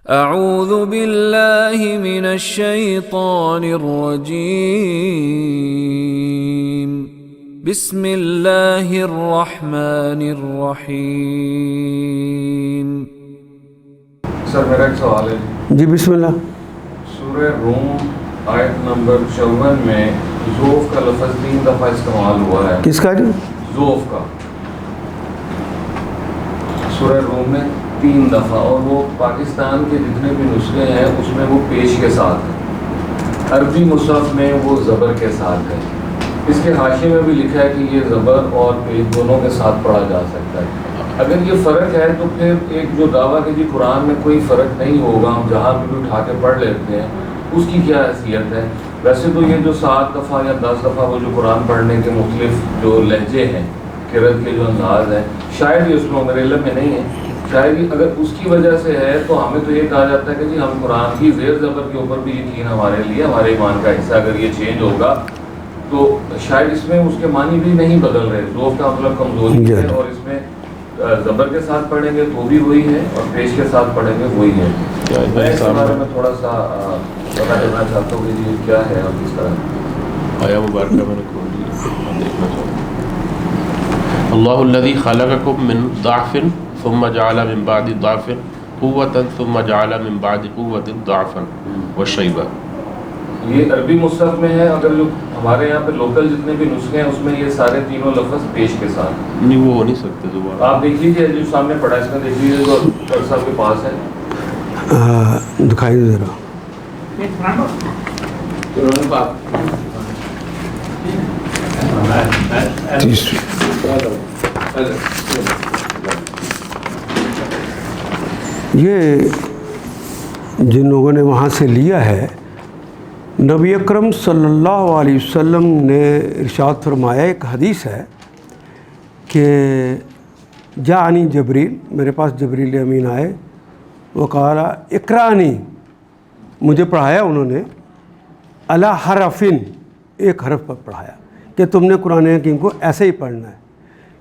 اعوذ باللہ من الشیطان الرجیم بسم اللہ الرحمن الرحیم۔ سر میرا ایک سوال ہے جی بسم اللہ۔ سورہ روم آیت نمبر 54 میں ذوف کا لفظ 3 دفعہ استعمال ہوا ہے۔ کس کا جی؟ ذوف کا سورہ روم میں 3 دفعہ، اور وہ پاکستان کے جتنے بھی نسخے ہیں اس میں وہ پیش کے ساتھ ہے، عربی مصحف میں وہ زبر کے ساتھ ہے۔ اس کے حاشیے میں بھی لکھا ہے کہ یہ زبر اور پیش دونوں کے ساتھ پڑھا جا سکتا ہے۔ اگر یہ فرق ہے تو پھر ایک جو دعویٰ کہ جی قرآن میں کوئی فرق نہیں ہوگا، ہم جہاں بھی اٹھا کے پڑھ لیتے ہیں، اس کی کیا حیثیت ہے؟ ویسے تو یہ جو 7 دفعہ یا 10 دفعہ وہ جو قرآن پڑھنے کے مختلف جو لہجے ہیں، قرأت کے جو انداز ہیں، شاید یہ اس میں میرے علم میں نہیں ہے، شاید اگر اس کی وجہ سے ہے تو ہمیں تو یہ کہا جاتا ہے کہ جی ہم قرآن کی زیر زبر کے اوپر بھی یقین ہمارے لیے ہمارے ایمان کا حصہ، اگر یہ چینج ہوگا تو شاید اس میں اس کے معنی بھی نہیں بدل رہے۔ ذوف کا مطلب کمزوری ہے، اور اس میں زبر کے ساتھ پڑھیں گے تو بھی وہی ہے، اور پیش کے ساتھ پڑھیں گے وہی ہے۔ میں اس بارے میں تھوڑا سا پتا کرنا چاہتا ہوں کہ یہ کیا ہے اور کس طرح آیا مبارکہ میں نے کھول دی، دیکھنا چاہتا ہوں۔ اللہ الذی خلقکم من ضعف ثم جعل من بعد ضعف قوة ثم جعل من بعد قوة ضعفا وشیبہ۔ یہ عربی مصحف میں ہے، اگر جو ہمارے یہاں پہ لوکل جتنے بھی نسخے ہیں اس میں یہ سارے تینوں لفظ پیش کے ساتھ نہیں، وہ ہو نہیں سکتے دوبارہ۔ آپ دیکھ لیجیے جو سامنے پڑھا ہے، اس میں دیکھ لیجیے جو ڈاکٹر صاحب کے پاس ہے، دکھائی دے رہا یہ جن لوگوں نے وہاں سے لیا ہے، نبی اکرم صلی اللہ علیہ وسلم نے ارشاد فرمایا، ایک حدیث ہے کہ جاءنی جبریل، میرے پاس جبریل امین آئے، وہ کہا اقرانی، مجھے پڑھایا انہوں نے، علی حرفن، ایک حرف پر پڑھایا کہ تم نے قرآن حکیم کو ایسے ہی پڑھنا ہے۔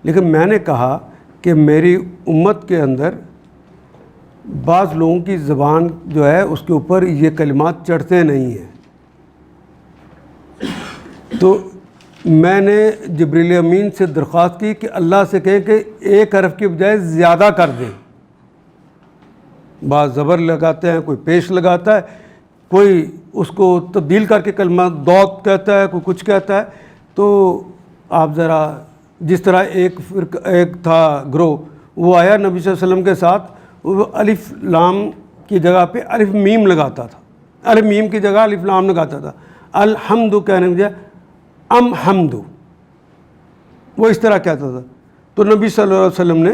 لیکن میں نے کہا کہ میری امت کے اندر بعض لوگوں کی زبان جو ہے اس کے اوپر یہ کلمات چڑھتے نہیں ہیں، تو میں نے جبریل امین سے درخواست کی کہ اللہ سے کہیں کہ ایک حرف کی بجائے زیادہ کر دیں۔ بعض زبر لگاتے ہیں، کوئی پیش لگاتا ہے، کوئی اس کو تبدیل کر کے کلمہ دوت کہتا ہے، کوئی کچھ کہتا ہے۔ تو آپ ذرا جس طرح ایک تھا گروہ، وہ آیا نبی صلی اللہ علیہ وسلم کے ساتھ، وہ الف لام کی جگہ پہ الف میم لگاتا تھا، الف میم کی جگہ الف لام لگاتا تھا، الحمد کہنے کی بجائے ام حمد، وہ اس طرح کہتا تھا۔ تو نبی صلی اللہ علیہ وسلم نے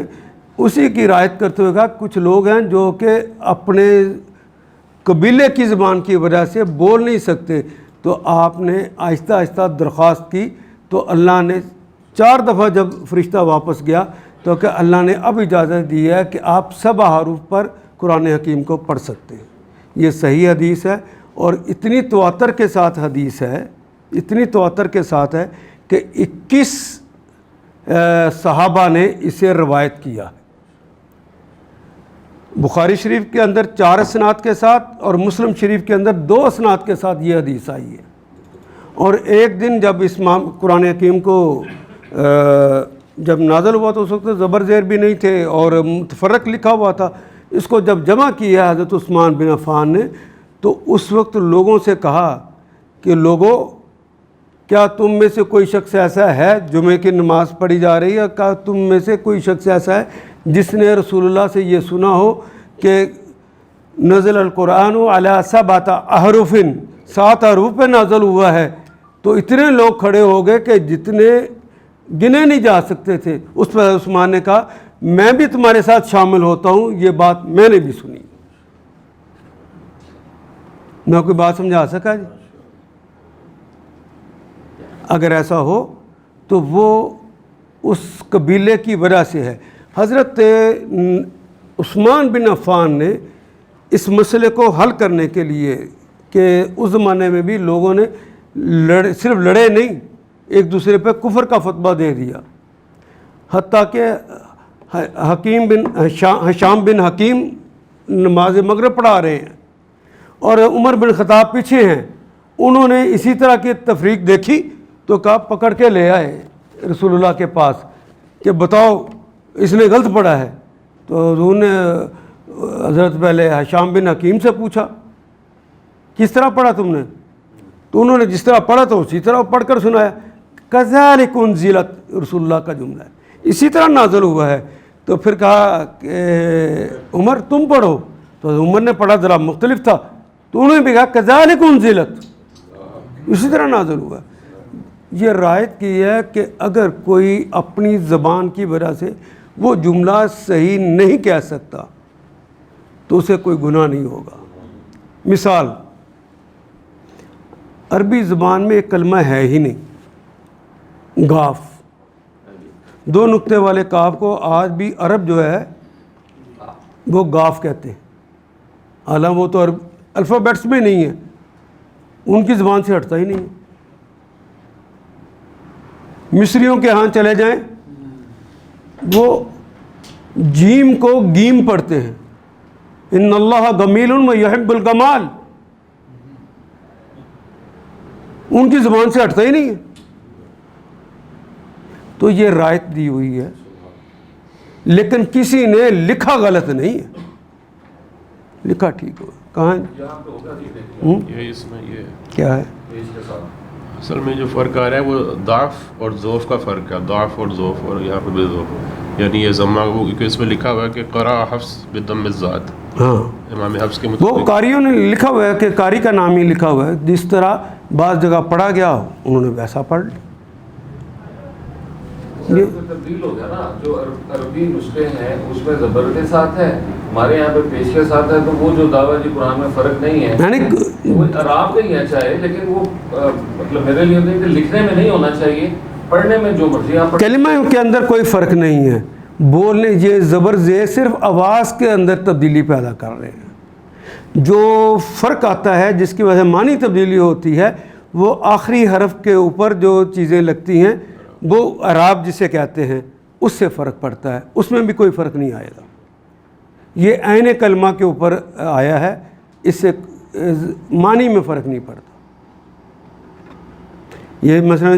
اسی کی رعایت کرتے ہوئے کہا کچھ لوگ ہیں جو کہ اپنے قبیلے کی زبان کی وجہ سے بول نہیں سکتے، تو آپ نے آہستہ آہستہ درخواست کی، تو اللہ نے 4 دفعہ جب فرشتہ واپس گیا تو کہ اللہ نے اب اجازت دی ہے کہ آپ سب حروف پر قرآن حکیم کو پڑھ سکتے ہیں۔ یہ صحیح حدیث ہے، اور اتنی تواتر کے ساتھ حدیث ہے، اتنی تواتر کے ساتھ ہے کہ 21 صحابہ نے اسے روایت کیا ہے۔ بخاری شریف کے اندر 4 اسناد کے ساتھ، اور مسلم شریف کے اندر 2 اسناد کے ساتھ یہ حدیث آئی ہے۔ اور ایک دن جب قرآن حکیم کو جب نازل ہوا تو اس وقت زبر زیر بھی نہیں تھے اور متفرق لکھا ہوا تھا، اس کو جب جمع کیا حضرت عثمان بن عفان نے، تو اس وقت لوگوں سے کہا کہ لوگوں، کیا تم میں سے کوئی شخص ایسا ہے، جمعے کی نماز پڑھی جا رہی ہے، کیا تم میں سے کوئی شخص ایسا ہے جس نے رسول اللہ سے یہ سنا ہو کہ نزل القرآن علی 7 احرف، 7 حروف پہ نازل ہوا ہے؟ تو اتنے لوگ کھڑے ہو گئے کہ جتنے گنے نہیں جا سکتے تھے۔ اس پر عثمان نے کہا میں بھی تمہارے ساتھ شامل ہوتا ہوں، یہ بات میں نے بھی سنی۔ میں کوئی بات سمجھا سکا جی؟ اگر ایسا ہو تو وہ اس قبیلے کی وجہ سے ہے۔ حضرت عثمان بن عفان نے اس مسئلے کو حل کرنے کے لیے کہ اس زمانے میں بھی لوگوں نے صرف لڑے نہیں، ایک دوسرے پہ کفر کا فتویٰ دے دیا، حتیٰ کہ حشام بن حکیم نماز مغرب پڑھا رہے ہیں اور عمر بن خطاب پیچھے ہیں، انہوں نے اسی طرح کی تفریق دیکھی تو کہا پکڑ کے لے آئے رسول اللہ کے پاس کہ بتاؤ اس نے غلط پڑھا ہے. تو حضور نے حضرت پہلے ہشام بن حکیم سے پوچھا کس طرح پڑھا تم نے؟ تو انہوں نے جس طرح پڑھا تو اسی طرح پڑھ کر سنایا. کذالک انزلت رسول اللہ کا جملہ ہے، اسی طرح نازل ہوا ہے. تو پھر کہا کہ عمر تم پڑھو، تو عمر نے پڑھا ذرا مختلف تھا تو انہوں نے بھی کہا کذالک انزلت، اسی طرح نازل ہوا. یہ رعایت کی ہے کہ اگر کوئی اپنی زبان کی وجہ سے وہ جملہ صحیح نہیں کہہ سکتا تو اسے کوئی گناہ نہیں ہوگا. مثال، عربی زبان میں ایک کلمہ ہے ہی نہیں، گاف، 2 نقطے والے کاف کو آج بھی عرب جو ہے وہ گاف کہتے ہیں، حالانکہ وہ تو عرب الفابیٹس میں نہیں ہے، ان کی زبان سے ہٹتا ہی نہیں ہے. مصریوں کے ہاں چلے جائیں وہ جیم کو گیم پڑھتے ہیں، ان اللہ گمیل یحب الگمال، ان کی زبان سے ہٹتا ہی نہیں ہے. تو یہ رعایت دی ہوئی ہے، لیکن کسی نے لکھا غلط نہیں ہے، لکھا ٹھیک ہو. کہاں یہ اس میں یہ کیا ہے؟ اصل میں جو فرق آ رہا ہے وہ ضعف اور ضعف کا فرق ہے، ضعف اور ضعف، اور یہاں پہ بے ضعف، یعنی یہ ضمہ کیونکہ اس میں لکھا ہوا ہے کہ قرأ حفص بضم الذات، ہاں امام حفص کے وہ مطابق قاریوں نے لکھا ہوا ہے کہ قاری کا نام ہی لکھا ہوا ہے، جس طرح بعض جگہ پڑھا گیا انہوں نے ویسا پڑھ لیا. تبدیل ہو گیا نا، جو عربی نسخے ہیں اس میں زبر کے ساتھ ہے، ہمارے یہاں پہ پیش کے ساتھ ہے. تو وہ جو دعویٰ جی قرآن میں فرق نہیں ہے، یعنی وہ عراب کا ہی ہے چاہے، لیکن وہ مطلب میرے لیے نہیں کہ لکھنے میں نہیں ہونا چاہیے، پڑھنے میں جو مرضی آپ کلمہ کے اندر کوئی فرق نہیں ہے. بولنے یہ زبر زیر صرف آواز کے اندر تبدیلی پیدا کر رہے ہیں. جو فرق آتا ہے جس کی وجہ سے معنی تبدیلی ہوتی ہے وہ آخری حرف کے اوپر جو چیزیں لگتی ہیں وہ اعراب جسے کہتے ہیں اس سے فرق پڑتا ہے، اس میں بھی کوئی فرق نہیں آئے گا. یہ عین کلمہ کے اوپر آیا ہے، اس سے معنی میں فرق نہیں پڑتا. یہ مثلا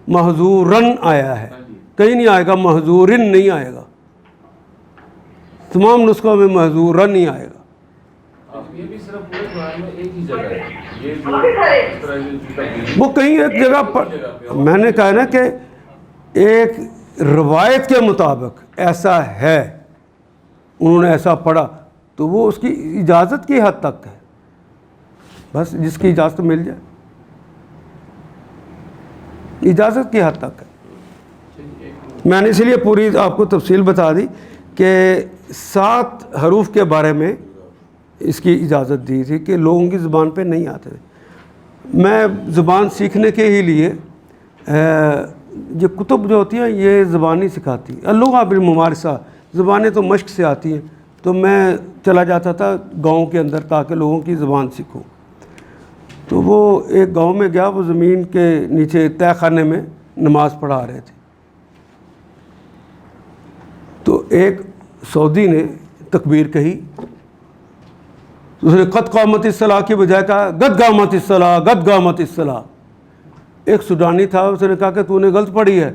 محظورن آیا ہے، کہیں نہیں آئے گا محظورن نہیں آئے گا، تمام نسخوں میں محظورن نہیں آئے گا. یہ بھی صرف پورے قرآن میں ایک ہی جگہ ہے، یہ جو اس طرح کی تبدیلی وہ کہیں ایک جگہ پر میں نے کہا نا کہ ایک روایت کے مطابق ایسا ہے، انہوں نے ایسا پڑھا تو وہ اس کی اجازت کی حد تک ہے، بس جس کی اجازت مل جائے اجازت کی حد تک ہے. میں نے اس لیے پوری آپ کو تفصیل بتا دی کہ 7 حروف کے بارے میں اس کی اجازت دی تھی کہ لوگوں کی زبان پہ نہیں آتے. میں زبان سیکھنے کے ہی لیے یہ کتب جو ہوتی ہیں یہ زبانی سکھاتی، اللغہ بالممارسہ، زبانیں تو مشق سے آتی ہیں، تو میں چلا جاتا تھا گاؤں کے اندر تاکہ لوگوں کی زبان سیکھوں. تو وہ ایک گاؤں میں گیا، وہ زمین کے نیچے تہہ خانے میں نماز پڑھا رہے تھے. تو ایک سعودی نے تکبیر کہی، اس نے قد قامت الصلاۃ کی بجائے کہا قد قامت الصلاۃ قد قامت الصلاۃ. ایک سوڈانی تھا، اس نے کہا کہ تو نے غلط پڑھی ہے.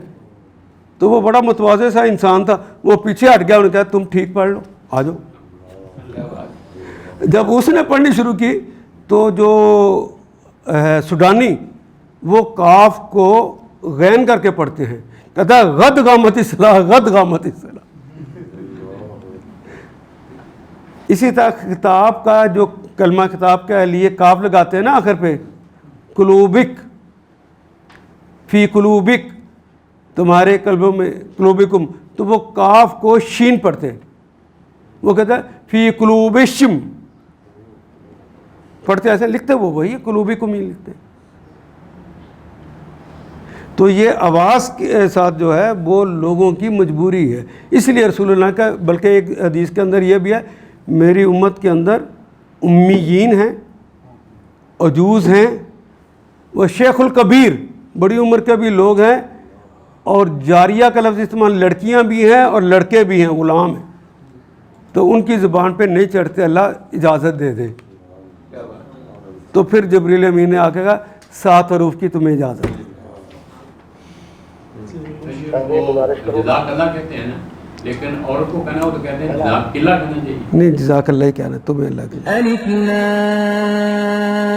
تو وہ بڑا متواضع سا انسان تھا، وہ پیچھے ہٹ گیا، انہوں نے کہا تم ٹھیک پڑھ لو، آ جاؤ. جب اس نے پڑھنی شروع کی تو جو سوڈانی وہ کاف کو غین کر کے پڑھتے ہیں، کہتا ہے غد قامت الصلاۃ غد قامت الصلاۃ. اسی طرح کتاب کا جو کلمہ کتاب کے لیے کاف لگاتے ہیں نا آخر پہ، قلوبک فی قلوبک، تمہارے قلبوں میں، قلوبکم، تو وہ کاف کو شین پڑھتے ہیں، وہ کہتا ہے فی قلوبشم، پڑھتے ایسے، لکھتے وہ وہی قلوبکم ہی لکھتے. تو یہ آواز کے ساتھ جو ہے وہ لوگوں کی مجبوری ہے. اس لیے رسول اللہ کا، بلکہ ایک حدیث کے اندر یہ بھی ہے میری امت کے اندر امیین ہیں، عجوز ہیں، وہ شیخ الکبیر، بڑی عمر کے بھی لوگ ہیں، اور جاریہ کا لفظ استعمال، لڑکیاں بھی ہیں اور لڑکے بھی ہیں، غلام ہیں. تو ان کی زبان پہ نہیں چڑھتے، اللہ اجازت دے دے تو پھر جبریل امین نے آ کے کہا 7 حروف کی تمہیں اجازت ہے۔ جزاک اللہ کہتے ہیں نا، لیکن عورت کو کہنا ہو تو کہتے ہیں جزاک اللہ کہنا چاہیے۔ نہیں، جزاک اللہ ہی کہنا، تمہیں اللہ کی۔ الف لام